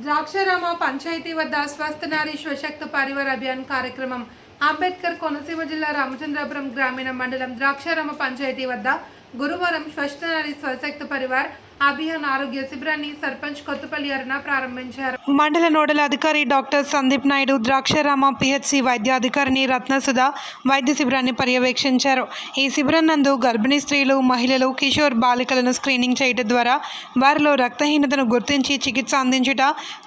ద్రాక్షారామ పంచాయతీ వద్ద స్వస్థ నారీ స్వశక్త పరివార్ అభియాన్ కార్యక్రమం అంబేద్కర్ కోనసీమ జిల్లా రామచంద్రాపురం గ్రామీణ మండలం ద్రాక్షారామ పంచాయతీ వద్ద గురువారం స్వస్థ నారీ స్వశక్త పరివార్ అభియాన్ ఆరోగ్య శిబిరాన్ని సర్పంచ్ కొత్తపల్లి అరుణ ప్రారంభించారు. మండల నోడల్ అధికారి డాక్టర్ సందీప్ నాయుడు, ద్రాక్షారామ పిహెచ్సి వైద్యాధికారిని రత్నసుధ వైద్య శిబిరాన్ని పర్యవేక్షించారు. ఈ శిబిరం నందు గర్భిణీ స్త్రీలు, మహిళలు, కిషోర్ బాలికలను స్క్రీనింగ్ చేయడం ద్వారా వారిలో రక్తహీనతను గుర్తించి చికిత్స అందించుట,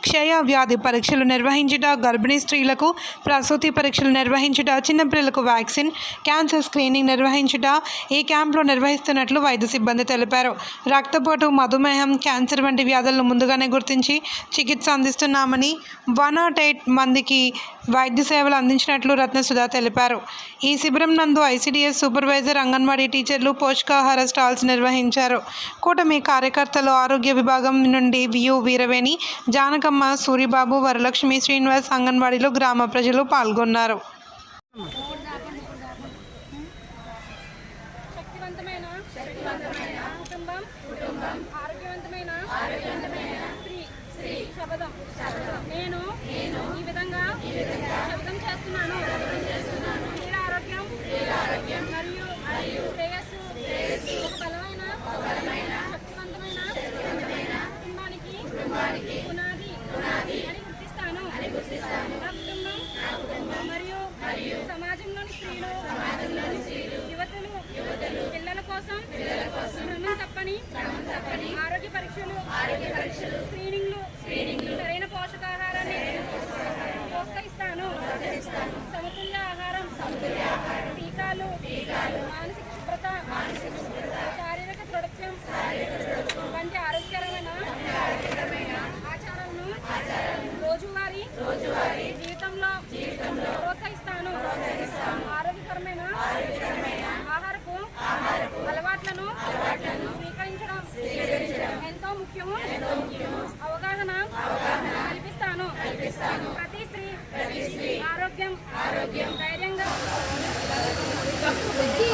క్షయ వ్యాధి పరీక్షలు నిర్వహించుట, గర్భిణీ స్త్రీలకు ప్రసూతి పరీక్షలు నిర్వహించుట, చిన్నపిల్లలకు వ్యాక్సిన్, క్యాన్సర్ స్క్రీనింగ్ నిర్వహించుట ఈ క్యాంపులో నిర్వహిస్తున్నట్లు వైద్య సిబ్బంది తెలిపారు. రక్తపోటు, మధుమేహం, క్యాన్సర్ వంటి వ్యాధులను ముందుగానే గుర్తించి చికిత్స అందిస్తున్నామని 108 మందికి వైద్య సేవలు అందించినట్లు రత్నసుధ తెలిపారు. ఈ శిబిరం నందు ఐసిడిఎస్ సూపర్వైజర్, అంగన్వాడీ టీచర్లు పోషకాహార స్టాల్స్ నిర్వహించారు. కూటమి కార్యకర్తలు ఆరోగ్య విభాగం నుండి వియు వీరవేణి, జానకమ్మ, సూరిబాబు, వరలక్ష్మి, శ్రీనివాస్, అంగన్వాడీలో గ్రామ ప్రజలు పాల్గొన్నారు. నేను ఈ విధంగా శబ్దం చేస్తున్నాను. ఆరోగ్యం మరియు శ్రేయస్సు ఒక బలమైన శక్తివంతమైన కుటుంబానికి పునాది అని గుర్తిస్తాను. నా కుటుంబం మరియు సమాజంలోని స్త్రీలు, యువతులు, పిల్లల కోసం క్రమం తప్పని ఆరోగ్య పరీక్షలు, స్క్రీనింగ్లు, సరైన పోషకాహారాన్ని ప్రోత్సహిస్తాను. సమతుల్య ఆహారం, టీకాలు, మానసిక శుభ్రత, శారీరక దృఢత్వం వంటి ఆరోగ్యకరమైన ఆచారాలను రోజువారీ జీవితంలో ప్రోత్సహిస్తాను. ఆరోగ్యకరమైన ఆహారపు అలవాట్లను స్వీకరించడం ఎంతో ముఖ్యము. అవగాహన కల్పిస్తాను. ప్రతి స్త్రీ ఆరోగ్యం ధైర్యంగా అందరికీ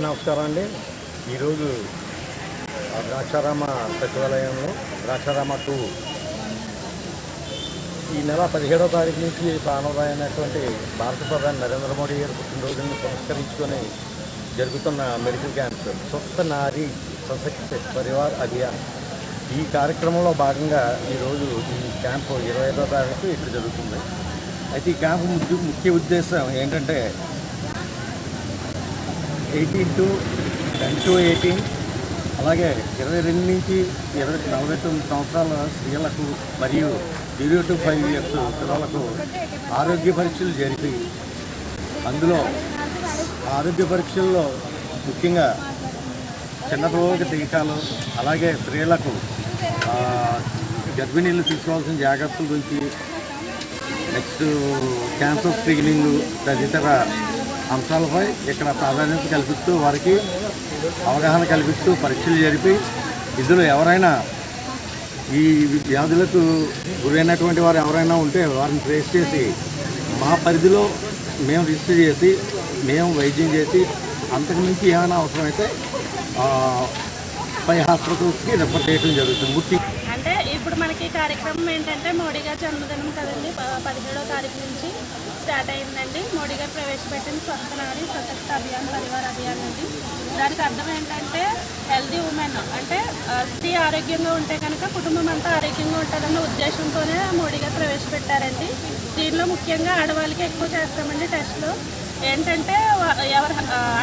నమస్కారం అండి. ఈరోజు ద్రాక్షారామ సచివాలయంలో ద్రాక్షారామ 2 ఈ నెల 17వ తారీఖు నుంచి ప్రారంభమైనటువంటి భారత ప్రధాని నరేంద్ర మోడీ గారి పుట్టినరోజుని పురస్కరించుకొని జరుగుతున్న మెడికల్ క్యాంప్ స్వస్థ నారీ సశక్త పరివార్ అభియాన్. ఈ కార్యక్రమంలో భాగంగా ఈరోజు ఈ క్యాంపు 25వ తారీఖు ఇక్కడ జరుగుతుంది. అయితే ఈ క్యాంపు ముఖ్య ఉద్దేశం ఏంటంటే 18 to 10 to 18 అలాగే 22 నుంచి 49 సంవత్సరాల స్త్రీలకు మరియు 0 to 5 years పిల్లలకు ఆరోగ్య పరీక్షలు జరిపి అందులో ఆరోగ్య పరీక్షల్లో ముఖ్యంగా చిన్నపిల్లలకి టీకాలు, అలాగే స్త్రీలకు గర్భిణీలు తీసుకోవాల్సిన జాగ్రత్తల గురించి, నెక్స్ట్ క్యాన్సర్ స్క్రీనింగ్ తదితర అంశాలపై ఇక్కడ ప్రాధాన్యత కల్పిస్తూ వారికి అవగాహన కల్పిస్తూ పరీక్షలు జరిపి ఇందులో ఎవరైనా ఈ వ్యాధులకు గురైనటువంటి వారు ఎవరైనా ఉంటే వారిని ట్రేస్ చేసి మా పరిధిలో మేము రిజిస్టర్ చేసి మేము వైద్యం చేసి అంతకుమించి ఏమైనా అవసరమైతే పై హాస్పిటల్స్కి రెఫర్ చేయడం జరుగుతుంది. అంటే ఇప్పుడు మనకి కార్యక్రమం ఏంటంటే మోడీ గారి జన్మదినం కదండి, 17వ తారీఖు నుంచి స్టార్ట్ అయిందండి. మోడీ గారు ప్రవేశపెట్టిన స్వస్థ నారీ సశక్త అభియాన్ పరివార్ అభియాన్ అండి. దానికి అర్థం ఏంటంటే హెల్దీ ఉమెన్, అంటే స్త్రీ ఆరోగ్యంగా ఉంటే కనుక కుటుంబం అంతా ఆరోగ్యంగా ఉంటుందన్న ఉద్దేశంతోనే మోడీ గారు ప్రవేశపెట్టారండి. దీనిలో ముఖ్యంగా ఆడవాళ్ళకి ఎక్కువ చేస్తామండి టెస్టులు. ఏంటంటే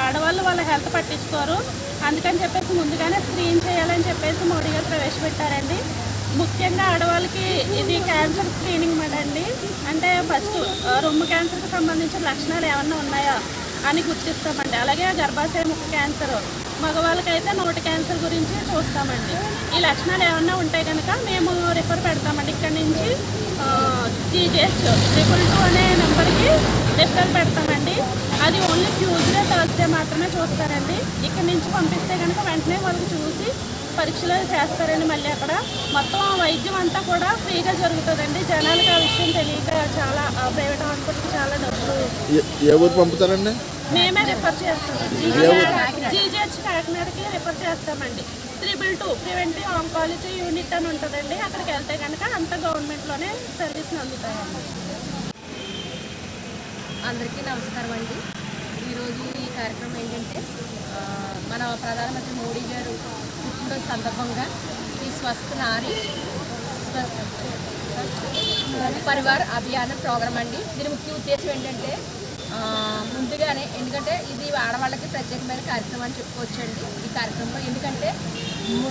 ఆడవాళ్ళు వాళ్ళ హెల్త్ పట్టించుకోరు, అందుకని చెప్పేసి ముందుగానే స్క్రీన్ చేయాలని చెప్పేసి మోడీ గారు ప్రవేశపెట్టారండి. ముఖ్యంగా ఆడవాళ్ళకి ఇది క్యాన్సర్ స్క్రీనింగ్ అండి. అంటే ఫస్ట్ రొమ్ము క్యాన్సర్కి సంబంధించిన లక్షణాలు ఏమన్నా ఉన్నాయా అని గుర్తిస్తామండి. అలాగే గర్భాశయ ముఖ క్యాన్సర్, మగవాళ్ళకైతే నోటి క్యాన్సర్ గురించి చూస్తామండి. ఈ లక్షణాలు ఏమన్నా ఉంటే కనుక మేము రిఫర్ పెడతామండి. ఇక్కడ నుంచి GGH 222 అనే నెంబర్కి రిఫర్ పెడతామండి. అది ఓన్లీ ట్యూస్డే థర్స్డే మాత్రమే చూస్తారండి. ఇక్కడ నుంచి పంపిస్తే కనుక వెంటనే వాళ్ళకి చూసి పరీక్షలు చేస్తారండి. మళ్ళీ అక్కడ మొత్తం వైద్యం అంతా కూడా ఫ్రీగా జరుగుతుందండి. జనాలకు ఆ విషయం తెలియక చాలా ప్రైవేట్ హాస్పిటల్కి చాలా డబ్బులు ఏ ఊరు పంపుతారండి? మేమే రిఫర్ చేస్తామండి. GGH కాకినాడకి రిఫర్ చేస్తామండి. 322 ప్రివెంటివ్ ఆంకాలజీ యూనిట్ అని ఉంటుందండి. అక్కడికి వెళ్తే కనుక అంత గవర్నమెంట్లోనే సర్వీస్ని అందుతాయండి. అందరికీ నమస్కారం అండి. ఈరోజు ఈ కార్యక్రమం ఏంటంటే మన ప్రధానమంత్రి మోడీ గారు పుట్టినరోజు సందర్భంగా ఈ స్వస్థ నారీ పరివార్ అభియాన్ ప్రోగ్రాం అండి. దీని ముఖ్య ఉద్దేశం ఏంటంటే ముందుగానే, ఎందుకంటే ఇది ఆడవాళ్ళకి ప్రత్యేకమైన కార్యక్రమం అని చెప్పుకోవచ్చండి. ఈ కార్యక్రమంలో ఎందుకంటే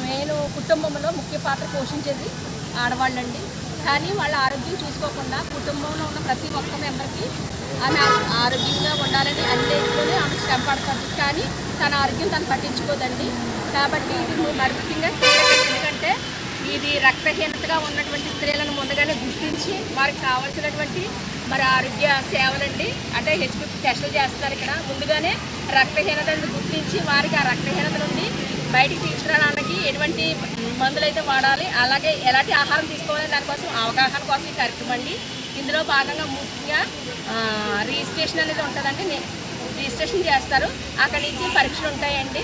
నేను కుటుంబంలో ముఖ్య పాత్ర పోషించేది ఆడవాళ్ళండి. కానీ వాళ్ళ ఆరోగ్యం చూసుకోకుండా కుటుంబంలో ఉన్న ప్రతి ఒక్క మెంబర్కి ఆమె ఆరోగ్యంగా ఉండాలని అన్నింటిలోనే ఆమె శ్రమ పడుతుంది. కానీ తన ఆరోగ్యం తను పట్టించుకోదండి. కాబట్టి ఇది మరి ముఖ్యంగా స్త్రీలకు, ఎందుకంటే ఇది రక్తహీనతగా ఉన్నటువంటి స్త్రీలను ముందుగానే గుర్తించి వారికి కావాల్సినటువంటి మరి ఆరోగ్య సేవలండి, అంటే HB టెస్టులు చేస్తారు. ఇక్కడ ముందుగానే రక్తహీనతను గుర్తించి వారికి ఆ రక్తహీనత నుండి బయటికి తీసుకురావడానికి ఎటువంటి మందులు అయితే వాడాలి, అలాగే ఎలాంటి ఆహారం తీసుకోవాలి దానికోసం అవగాహన కోసం ఈ కార్యక్రమం అండి. ఇందులో భాగంగా ముఖ్యంగా రిజిస్ట్రేషన్ అనేది ఉంటుందండి. రిజిస్ట్రేషన్ చేస్తారు, అక్కడి నుంచి పరీక్షలు ఉంటాయండి.